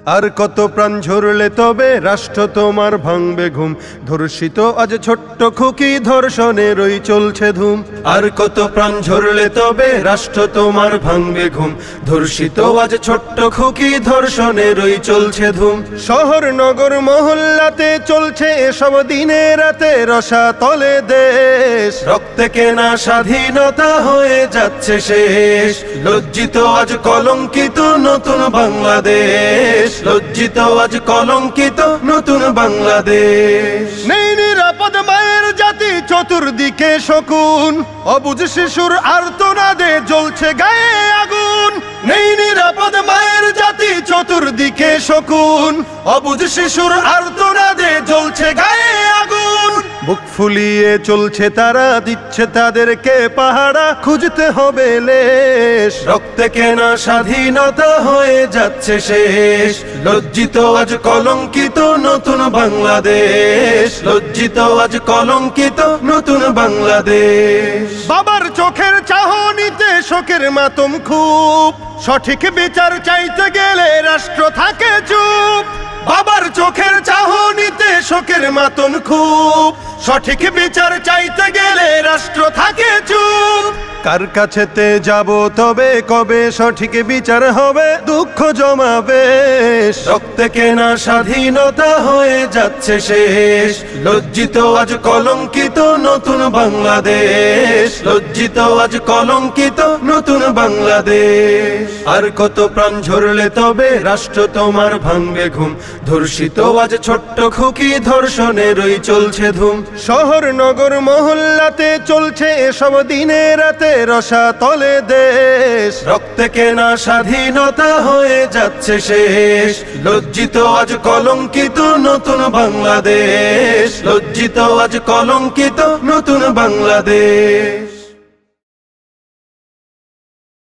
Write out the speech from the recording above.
আর কত প্রাণ ঝরলে তবে রাষ্ট্র তোমার ভাঙবে ঘুম। ধর্ষিত আজ ছোট্ট খুকি, ধর্ষণেরই চলছে ধুম। আর কত প্রাণ ঝরলে তবে রাষ্ট্র তোমার ভাঙবে ঘুম। ধর্ষিত আজ ছোট্ট খুকি, ধর্ষণেরই চলছে ধুম। শহর নগর মহল্লাতে চলছে এসব দিনে রাতে, রসাতলে দেশ রক্তে কেনা স্বাধীনতা হয়ে যাচ্ছে শেষ। লজ্জিত আজ কলঙ্কিত নতুন বাংলাদেশ, লজ্জিত আজ কলঙ্কিত নতুন বাংলাদেশ। নেই নিরাপদ মায়ের জাতি, চতুর্দিকে শকুন, অবুঝ শিশুর আর্তনাদে জ্বলছে গায়ে আগুন। নেই নিরাপদ মায়ের জাতি, চতুর্দিকে শকুন, অবুঝ শিশুর আর্তনাদে জ্বলছে গায়ে আগুন। বুক ফুলিয়ে চলছে তারা, দিচ্ছে তাদেরকে পাহারা, খুঁজতে হবে লেশ। রক্তে কেনা স্বাধীনতা হয়ে যাচ্ছে শেষ। লজ্জিত আজ কলঙ্কিত নতুন বাংলাদেশ, লজ্জিত আজ কলঙ্কিত নতুন বাংলাদেশ। বাবার চোখের চাহনিতে শোকের মাতম খুব, সঠিক বিচার চাইতে গেলে রাষ্ট্র থাকে চুপ। বাবার চোখের চাহনিতে শোকের মাতন খুব, সঠিক বিচার চাইতে গেলে রাষ্ট্র থাকে চুপ। কার কাছেতে যাব তবে কবে সঠিক বিচার হবে, দুঃখ জমাবে। রক্তে কেনা স্বাধীনতা হয়ে যাচ্ছে শেষ। লজ্জিত আজ কলঙ্কিত নতুন বাংলাদেশ, লজ্জিত আজ কলঙ্কিত নতুন বাংলাদেশ। আর কত প্রাণ ঝরলে তবে রাষ্ট্র তোমার ভাঙবে ঘুম। ধর্ষিত আজ ছোট্ট খুকি, ধর্ষণেরই চলছে ধুম। শহর নগর মহল্লাতে চলছে এসব দিনে রাতে, রসাতলে দেশ রক্তে কেনা স্বাধীনতা হয়ে যাচ্ছে শেষ। লজ্জিত আজ কলঙ্কিত নতুন বাংলাদেশ, লজ্জিত আজ কলঙ্কিত নতুন বাংলাদেশ।